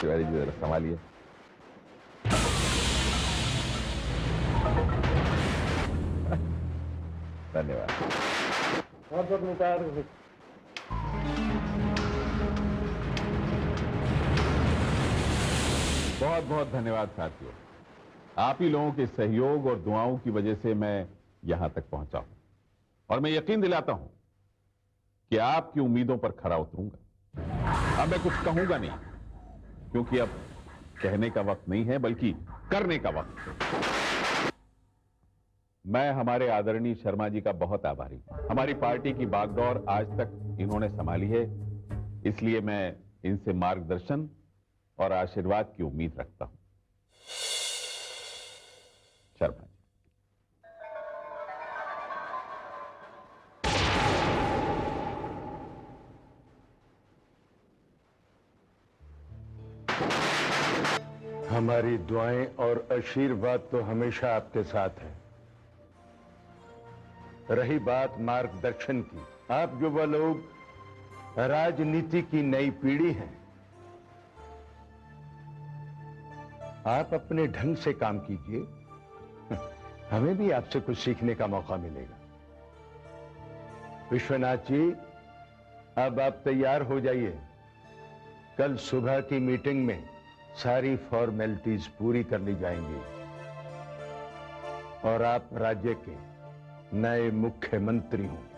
तिवारी जी जरा संभालिए। धन्यवाद। बहुत बहुत मुबारक। बहुत बहुत धन्यवाद साथियों। आप ही लोगों के सहयोग और दुआओं की वजह से मैं यहां तक पहुंचा हूं और मैं यकीन दिलाता हूं कि आपकी उम्मीदों पर खरा उतरूंगा। अब मैं कुछ कहूंगा नहीं, क्योंकि अब कहने का वक्त नहीं है बल्कि करने का वक्त है। मैं हमारे आदरणीय शर्मा जी का बहुत आभारी हूं। हमारी पार्टी की बागडोर आज तक इन्होंने संभाली है, इसलिए मैं इनसे मार्गदर्शन और आशीर्वाद की उम्मीद रखता हूं। शर्मा जी। हमारी दुआएं और आशीर्वाद तो हमेशा आपके साथ है। रही बात मार्गदर्शन की, आप युवा लोग राजनीति की नई पीढ़ी हैं। आप अपने ढंग से काम कीजिए, हमें भी आपसे कुछ सीखने का मौका मिलेगा। विश्वनाथ जी, अब आप तैयार हो जाइए। कल सुबह की मीटिंग में सारी फॉर्मेलिटीज पूरी कर ली जाएंगी और आप राज्य के नए मुख्यमंत्री होंगे।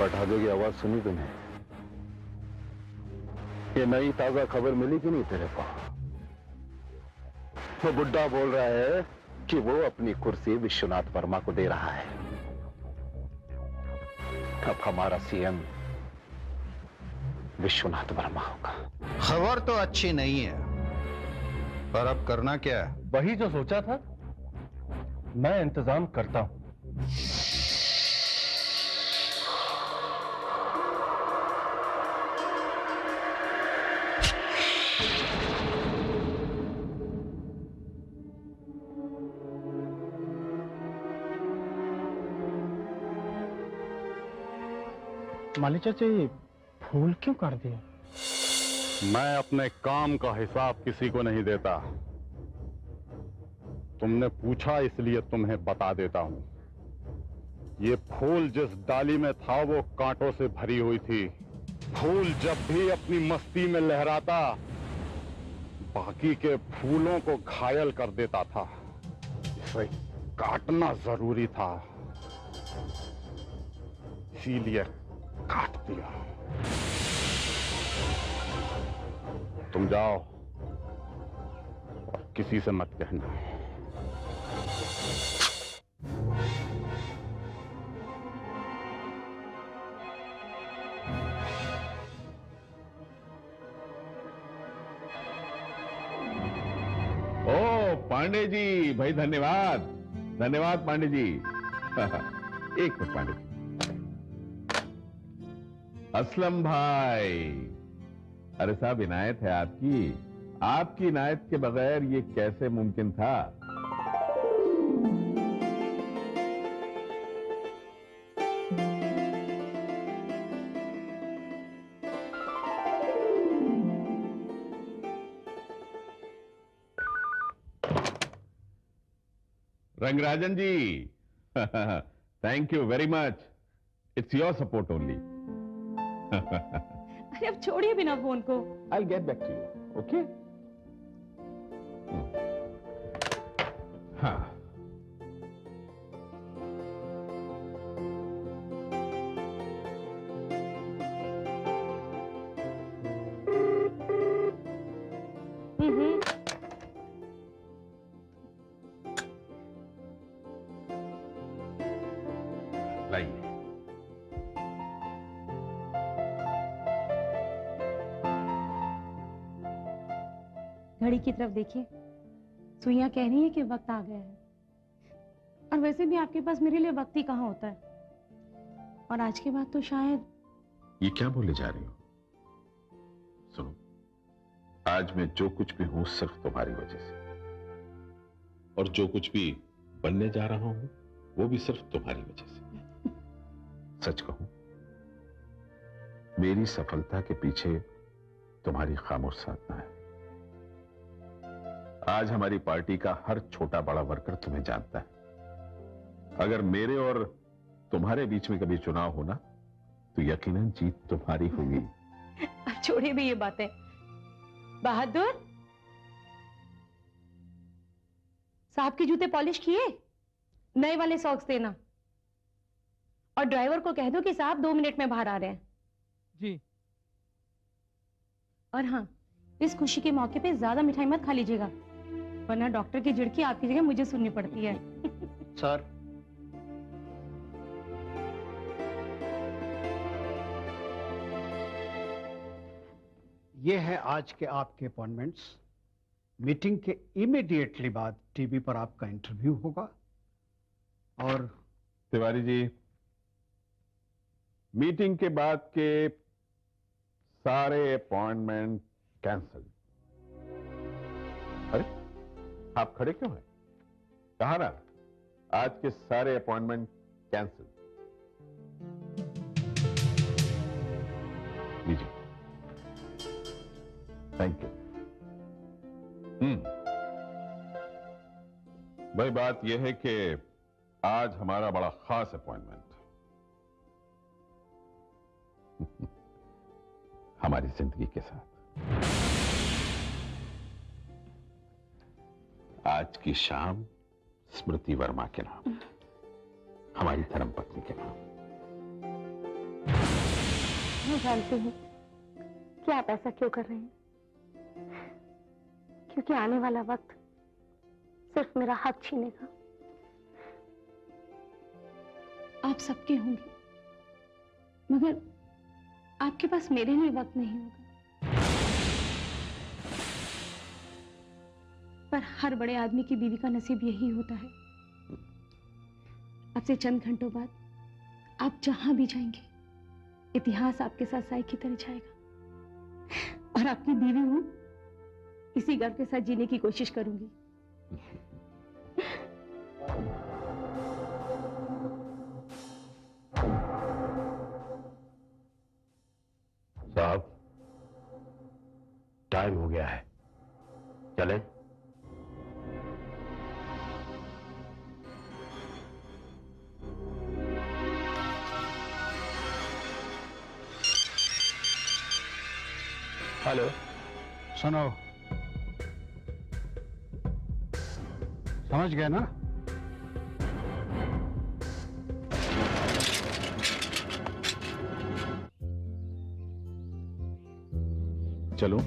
पटाखे की आवाज सुनी तुम्हें? ये नई ताजा खबर मिली कि नहीं तेरे पास? वो बुड्ढा बोल रहा है कि वो अपनी कुर्सी विश्वनाथ वर्मा को दे रहा है। अब हमारा सीएम विश्वनाथ वर्मा होगा। खबर तो अच्छी नहीं है, पर अब करना क्या है? वही जो सोचा था, मैं इंतजाम करता हूं। माली चाचा, ये फूल क्यों कर दिए? मैं अपने काम का हिसाब किसी को नहीं देता। तुमने पूछा इसलिए तुम्हें बता देता हूं। ये फूल जिस डाली में था वो कांटों से भरी हुई थी। फूल जब भी अपनी मस्ती में लहराता, बाकी के फूलों को घायल कर देता था। इसे काटना जरूरी था, इसीलिए काट दिया। तुम जाओ और किसी से मत कहना। ओ पांडे जी, भाई धन्यवाद। धन्यवाद पांडे जी। एक मिनट पांडे जी। असलम भाई, अरे साहब इनायत है आपकी। आपकी इनायत के बगैर ये कैसे मुमकिन था? Rangarajan ji, thank you very much. It's your support only. अरे अब छोड़िए बिना फोन को। I'll get back to you, okay? हाँ। लाइए। घड़ी की तरफ देखिए, सुइयां कह रही है कि वक्त आ गया है। और वैसे भी आपके पास मेरे लिए वक्त ही कहाँ होता है। और आज के बाद तो शायद। ये क्या बोले जा रही हो? सुनो, आज मैं जो कुछ भी हूं सिर्फ तुम्हारी वजह से, और जो कुछ भी बनने जा रहा हूं वो भी सिर्फ तुम्हारी वजह से। सच कहूं, मेरी सफलता के पीछे तुम्हारी खामोश साधना है। आज हमारी पार्टी का हर छोटा बड़ा वर्कर तुम्हें जानता है। अगर मेरे और तुम्हारे बीच में कभी चुनाव होना तो यकीनन जीत तुम्हारी होगी। अब छोड़िए भी ये बातें। बहादुर साहब के जूते पॉलिश किए? नए वाले सॉक्स देना, और ड्राइवर को कह दो कि साहब 2 मिनट में बाहर आ रहे हैं। जी। और हाँ, इस खुशी के मौके पे ज्यादा मिठाई मत खा लीजिएगा, वरना डॉक्टर की झिड़की आपकी जगह मुझे सुननी पड़ती है। सर, ये है आज के आपके अपॉइंटमेंट्स। मीटिंग के इमीडिएटली बाद टीवी पर आपका इंटरव्यू होगा। और तिवारी जी, मीटिंग के बाद के सारे अपॉइंटमेंट कैंसिल। अरे, आप खड़े क्यों हैं? कहा ना, आज के सारे अपॉइंटमेंट कैंसिल। लीजिए। Thank you. भाई, बात यह है कि आज हमारा बड़ा खास अपॉइंटमेंट हमारी जिंदगी के साथ। आज की शाम स्मृति वर्मा के नाम, हमारी धर्मपत्नी के नाम। मैं जानती हूँ कि आप ऐसा क्यों कर रहे हैं, क्योंकि आने वाला वक्त सिर्फ मेरा हक छीनेगा। आप सबके होंगे, मगर आपके पास मेरे लिए वक्त नहीं होगा। पर हर बड़े आदमी की बीवी का नसीब यही होता है। अब से चंद घंटों बाद आप जहां भी जाएंगे, इतिहास आपके साथ साई की तरह जाएगा, और आपकी बीवी हूं, इसी गर्व के साथ जीने की कोशिश करूंगी। साहब, टाइम हो गया है, चलें? हेलो, सुनो, समझ गए ना? चलो।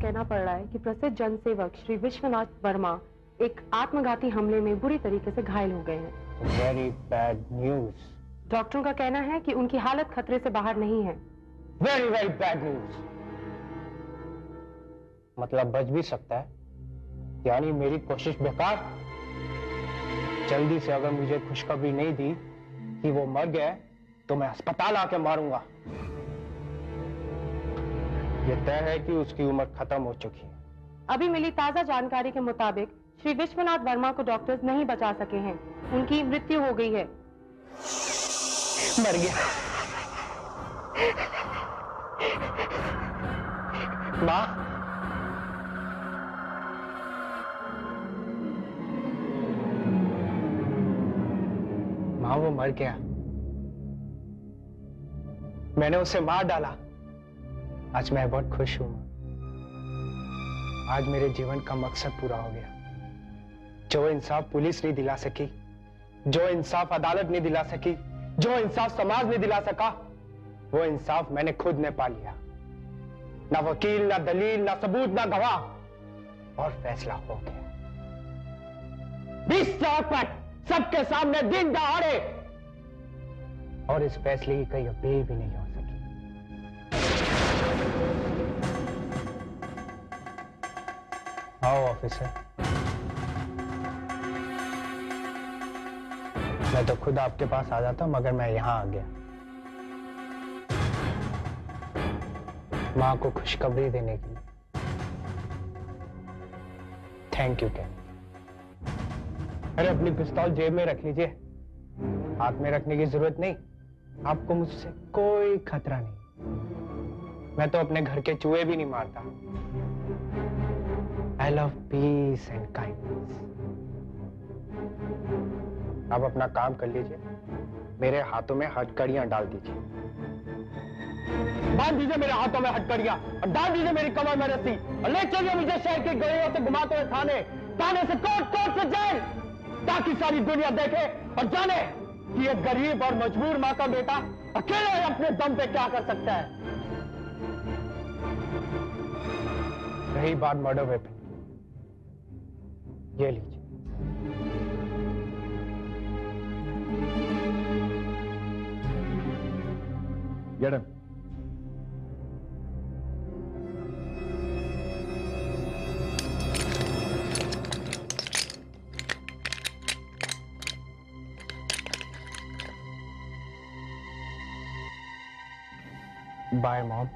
कहना पड़ रहा है कि प्रसिद्ध जनसेवक श्री विश्वनाथ वर्मा एक आत्मघाती हमले में बुरी तरीके से घायल हो गए हैं। Very bad news. डॉक्टरों का कहना है कि उनकी हालत खतरे से बाहर नहीं है। Very very bad news. मतलब बच भी सकता है, यानी मेरी कोशिश बेकार। जल्दी से अगर मुझे खुशखबरी नहीं दी कि वो मर गया तो मैं अस्पताल आके मारूंगा। ये तय है कि उसकी उम्र खत्म हो चुकी है। अभी मिली ताजा जानकारी के मुताबिक श्री विश्वनाथ वर्मा को डॉक्टर्स नहीं बचा सके हैं, उनकी मृत्यु हो गई है। मर गया। माँ, माँ वो मर गया। मैंने उसे मार डाला। आज मैं बहुत खुश हूं। आज मेरे जीवन का मकसद पूरा हो गया। जो इंसाफ पुलिस नहीं दिला सकी, जो इंसाफ अदालत नहीं दिला सकी, जो इंसाफ समाज नहीं दिला सका, वो इंसाफ मैंने खुद ने पा लिया। ना वकील, ना दलील, ना सबूत, ना गवाह, और फैसला हो गया। 20 चौखट सबके सामने दिन दहाड़े, और इस फैसले की कोई अपील भी नहीं हो सकी। आओ ऑफिसर। मैं तो खुद आपके पास आ जाता मगर मैं यहां आ गया मां को खुशखबरी देने के लिए। Thank you can. अरे अपनी पिस्तौल जेब में रख लीजिए, हाथ में रखने की जरूरत नहीं। आपको मुझसे कोई खतरा नहीं। मैं तो अपने घर के चूहे भी नहीं मारता। I love piece and kindness. आप अपना काम कर लीजिए, मेरे हाथों में हथकड़ियां डाल दीजिए। बांध दीजिए मेरे हाथों में हथकड़ियां और डाल दीजिए मेरी कमर में रस्सी और ले चलिए मुझे शहर की गलियों से घुमाते हुए थाने, थाने से कोर्ट, कोर्ट से जेल, ताकि सारी दुनिया देखे और जाने कि एक गरीब और मजबूर मां का बेटा अकेले अपने दम पे क्या कर सकता है। रही बात मर्डर वेपन, ये लीजिए। Get him. Bye, Mom.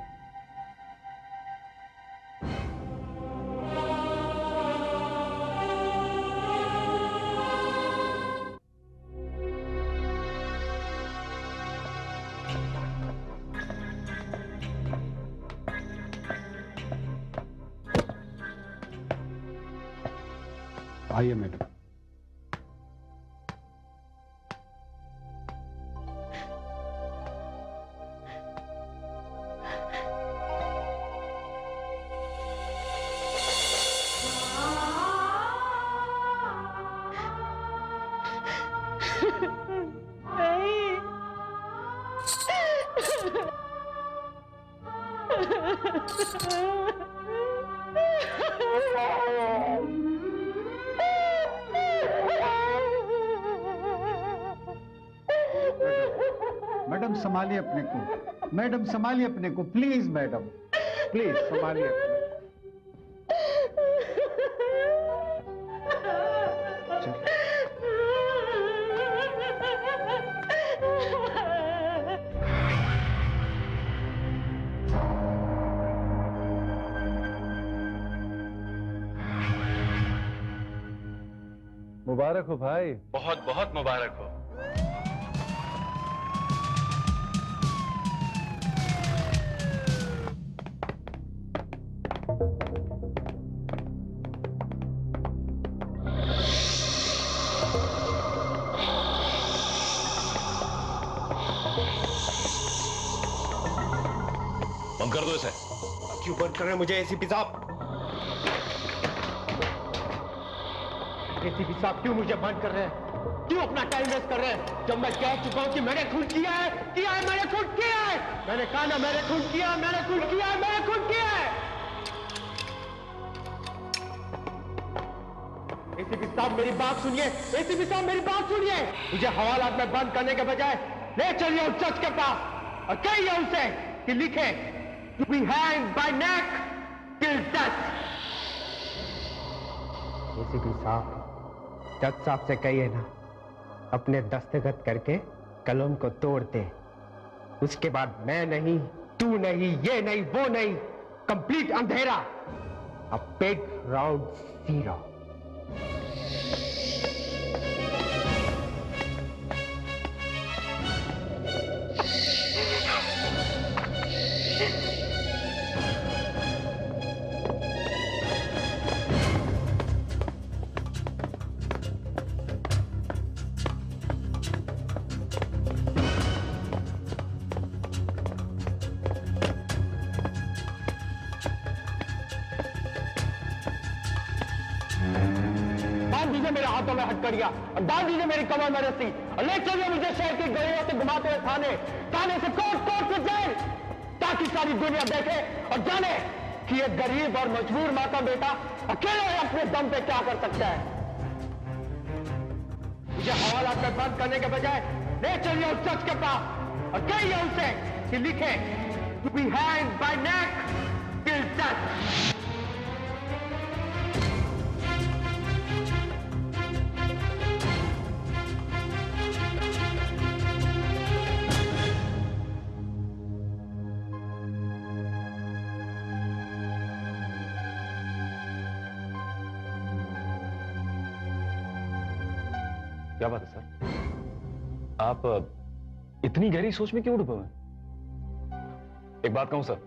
आइए मैडम। मैडम संभालिए अपने को, मैडम संभालिए अपने को, प्लीज मैडम, प्लीज संभालिए अपने को। मुबारक हो भाई। बहुत बहुत मुबारक हो। बंद कर दो इसे। क्यों बंद कर रहे हैं मुझे एसीपी साहब? एसीपी साहब क्यों मुझे बंद कर रहे हैं? क्यों अपना टाइम वेस्ट कर रहे हैं? जब मैं कह चुका हूं कि मैंने खून किया है, मैंने खून किया है। मैंने कहा ना मैंने खून किया, मैंने खून किया है, मैंने खून किया है। साहब मेरी बात सुनिए, एसीपी साहब मेरी बात सुनिए। मुझे हवालात में बंद करने के बजाय ले चलिए उस जज के पास और कहिए उसे कि लिखे to be hanged by neck till death। ACP साहब, जज साहब से कहिए ना अपने दस्तखत करके कलम को तोड़ दे। उसके बाद मैं नहीं, तू नहीं, ये नहीं, वो नहीं, कंप्लीट अंधेरा। A big round zero। मेरे हाथों में हथकड़ियां और डाल दीजिए मेरी कमर में रस्सी और ले चलिए मुझे शहर की गलियों से घुमाते हुए थाने, थाने से कोर्ट, कोर्ट से जेल, ताकि सारी दुनिया देखे और जाने कि एक गरीब और मजबूर माँ का बेटा अकेले अपने दम पे क्या कर सकता है। मुझे हवालात में बंद करने के बजाय ले चलिए उस जज के पास और कहिए उसे कि लिखे to be hanged by neck till death। क्या बात है सर, आप इतनी गहरी सोच में क्यों डूबे हुए? एक बात कहूं सर,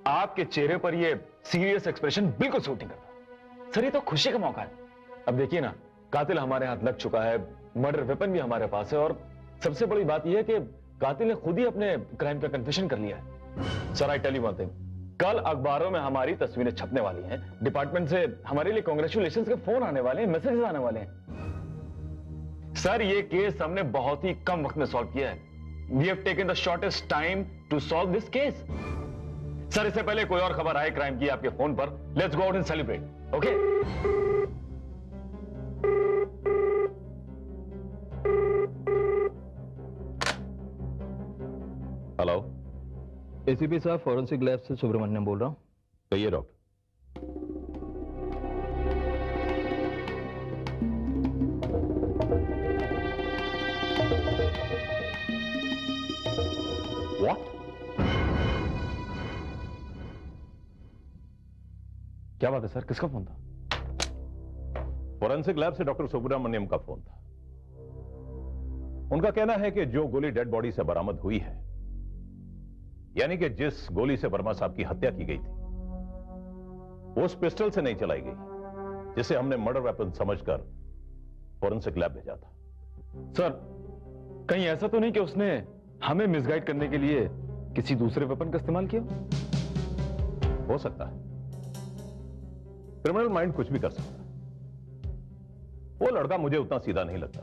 आपके चेहरे पर ये सीरियस एक्सप्रेशन बिल्कुल सूट नहीं करता। सर ये तो खुशी का मौका है। अब देखिए ना, कातिल हमारे हाथ लग चुका है, मर्डर वेपन भी हमारे पास है और सबसे बड़ी बात यह है कि कातिल ने खुद ही अपने क्राइम का कन्फेशन कर लिया है। Sir I tell you one thing, कल अखबारों में हमारी तस्वीरें छपने वाली हैं, डिपार्टमेंट से हमारे लिए कांग्रेचुलेशन के फोन आने वाले हैं, मैसेजेस आने वाले हैं। सर ये केस हमने बहुत ही कम वक्त में सॉल्व किया है। We have taken the shortest time to solve this case. Sir इससे पहले कोई और खबर आए क्राइम की आपके फोन पर, let's go out and celebrate, okay? Hello, ACP साहब, फॉरेंसिक लैब से सुब्रमण्यम बोल रहा हूं। कहिए डॉक्टर। What? क्या बात है सर, किसका फोन था? फॉरेंसिक लैब से डॉक्टर सुब्रमण्यम का फोन था। उनका कहना है कि जो गोली डेड बॉडी से बरामद हुई है, यानी कि जिस गोली से वर्मा साहब की हत्या की गई थी, उस पिस्टल से नहीं चलाई गई जिसे हमने मर्डर वेपन समझकर फॉरेंसिक लैब भेजा था। सर कहीं ऐसा तो नहीं कि उसने हमें मिसगाइड करने के लिए किसी दूसरे वेपन का इस्तेमाल किया? हो सकता है, क्रिमिनल माइंड कुछ भी कर सकता है। वो लड़का मुझे उतना सीधा नहीं लगता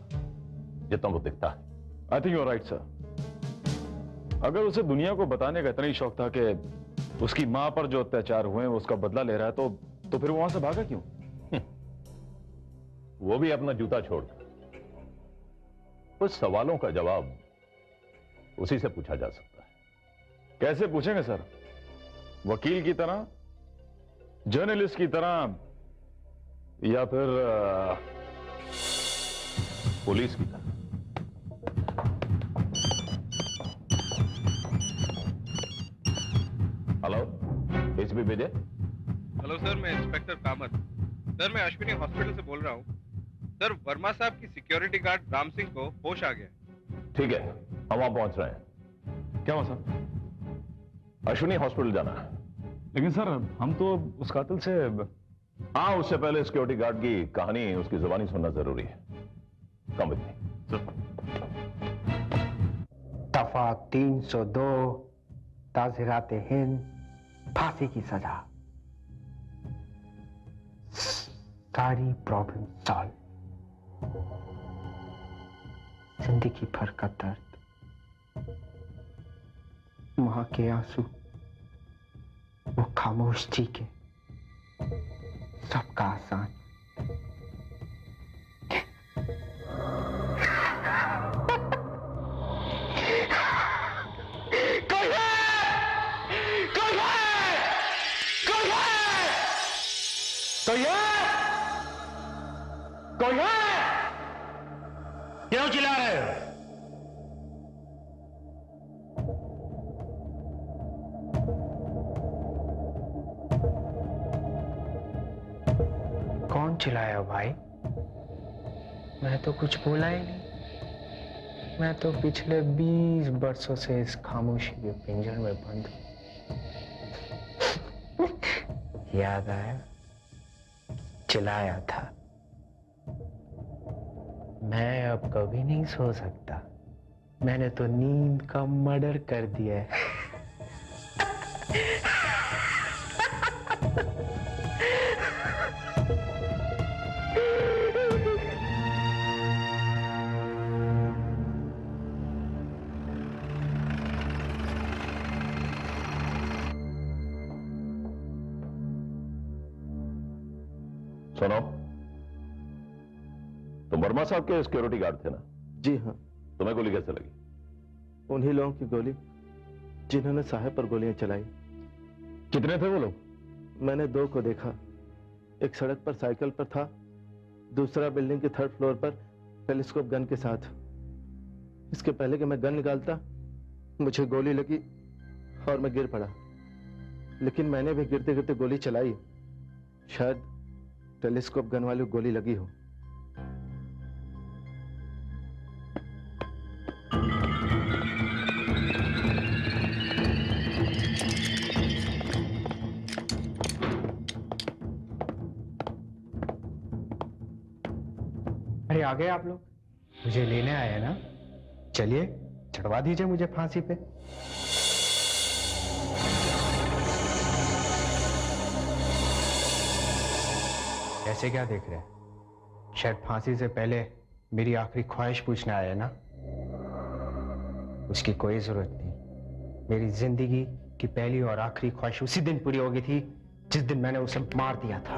जितना वो दिखता है। I think you are right sir. अगर उसे दुनिया को बताने का इतना ही शौक था कि उसकी मां पर जो अत्याचार हुए हैं वो उसका बदला ले रहा है, तो फिर वो वहां से भागा क्यों? वो भी अपना जूता छोड़कर। कुछ सवालों का जवाब उसी से पूछा जा सकता है। कैसे पूछेंगे सर? वकील की तरह, जर्नलिस्ट की तरह, या फिर पुलिस की तरह? हेलो, एसपी विजय। हेलो सर, मैं इंस्पेक्टर कामत। सर मैं अश्विनी हॉस्पिटल से बोल रहा हूँ। सर वर्मा साहब की सिक्योरिटी गार्ड राम सिंह को होश आ गया। ठीक है, हम वहां पहुंच रहे हैं। क्या हुआ सर? अश्विनी हॉस्पिटल जाना है। लेकिन सर हम तो उस कातिल से... हाँ, उससे पहले सिक्योरिटी गार्ड की कहानी, उसकी जुबानी सुनना जरूरी है। Come with me. दफा 302 ताज़िराते हिंद, फांसी की सजा, सारी प्रॉब्लम सॉल्व। जिंदगी भर का दर्द, मां के आंसू, वो खामोश चीखे, सबका आसान। कोई है? क्यों चिल्ला रहे हो? कौन चिल्लाया भाई? मैं तो कुछ बोला ही नहीं। मैं तो पिछले 20 वर्षों से इस खामोशी के पिंजर में बंद हूं। याद आया? चिल्लाया था। मैं अब कभी नहीं सो सकता। मैंने तो नींद का मर्डर कर दिया है। सुनो, तुम वर्मा साहब के सिक्योरिटी गार्ड थे ना? जी हाँ। तुम्हें गोली कैसे लगी? उन्हीं लोगों की गोली जिन्होंने साहब पर गोलियां चलाई। कितने थे वो लोग? मैंने 2 को देखा। एक सड़क पर साइकिल पर था, दूसरा बिल्डिंग के 3rd फ्लोर पर टेलीस्कोप गन के साथ। इसके पहले कि मैं गन निकालता, मुझे गोली लगी और मैं गिर पड़ा। लेकिन मैंने भी गिरते गिरते गोली चलाई। शायद टेलीस्कोप गन वाली गोली लगी हो। अरे आ गए आप लोग? मुझे लेने आए हैं ना? चलिए चढ़वा दीजिए मुझे फांसी पे। ऐसे क्या देख रहे हैं? शायद फांसी से पहले मेरी आखिरी ख्वाहिश पूछने आए हैं ना? उसकी कोई जरूरत नहीं। मेरी जिंदगी की पहली और आखिरी ख्वाहिश उसी दिन पूरी हो गई थी जिस दिन मैंने उसे मार दिया था।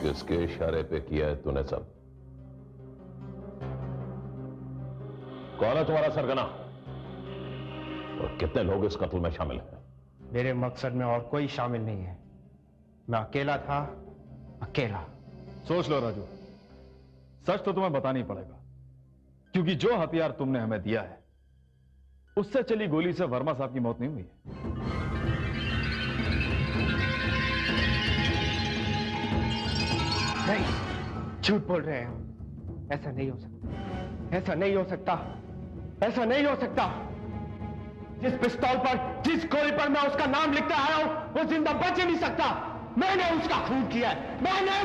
किसके इशारे पे किया है तूने सब? कौन है तुम्हारा सरगना और कितने लोग इस कत्ल में शामिल हैं? मेरे मकसद में और कोई शामिल नहीं है। मैं अकेला था, अकेला। सोच लो राजू, सच तो तुम्हें बताना ही पड़ेगा, क्योंकि जो हथियार तुमने हमें दिया है उससे चली गोली से वर्मा साहब की मौत नहीं हुई है। नहीं, झूठ बोल रहे हैं। ऐसा नहीं हो सकता, ऐसा नहीं हो सकता, ऐसा नहीं हो सकता। जिस पिस्तौल पर, जिस गोली पर मैं उसका नाम लिखता आया हूं, वो जिंदा बच ही नहीं सकता। मैंने उसका खून किया है। मैंने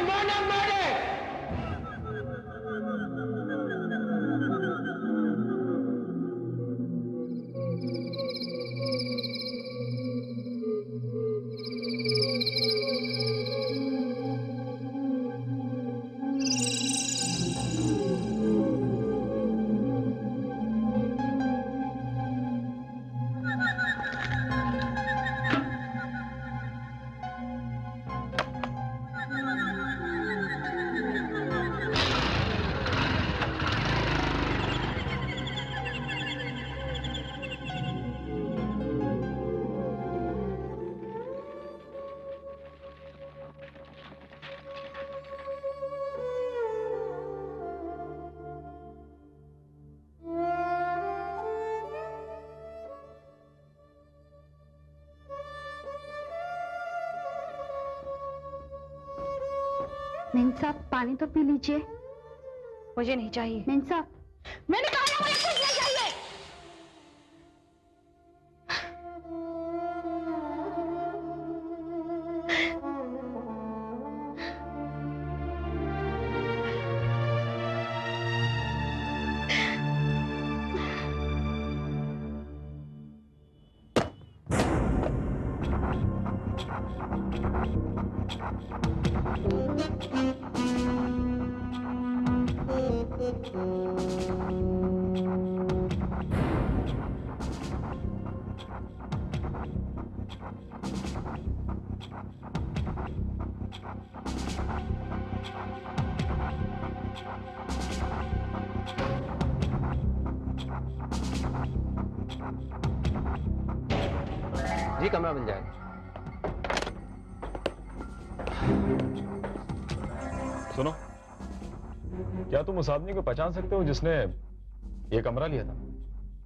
मेम साहब पानी तो पी लीजिए। मुझे नहीं चाहिए। मेम साहब, मैंने कहा ना मुझे कुछ नहीं चाहिए। जी कमरा मिल जाएगा। सुनो, क्या तुम उस आदमी को पहचान सकते हो जिसने ये कमरा लिया था?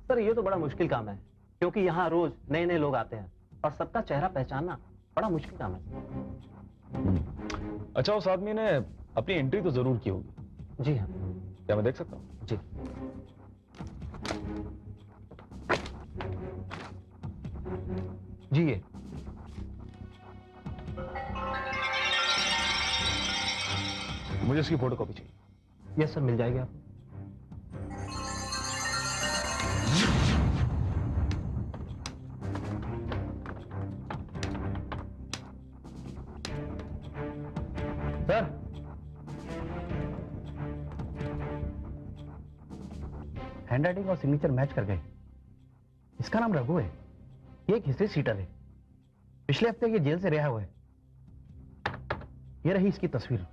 सर ये तो बड़ा मुश्किल काम है, क्योंकि यहाँ रोज नए नए लोग आते हैं और सबका चेहरा पहचानना बड़ा मुश्किल काम है। अच्छा, उस आदमी ने अपनी एंट्री तो जरूर की होगी। जी हाँ। क्या मैं देख सकता हूँ? जी। जी ये मुझे इसकी फोटो कॉपी चाहिए। यस सर, मिल जाएगी आपको। सर हैंड राइटिंग और सिग्नेचर मैच कर गए। इसका नाम रघु है, ये एक हिस्ट्री सीटर है। पिछले हफ्ते ये जेल से रिहा हुआ है। ये रही इसकी तस्वीर।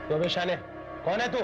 तो शाने, कौन है तू?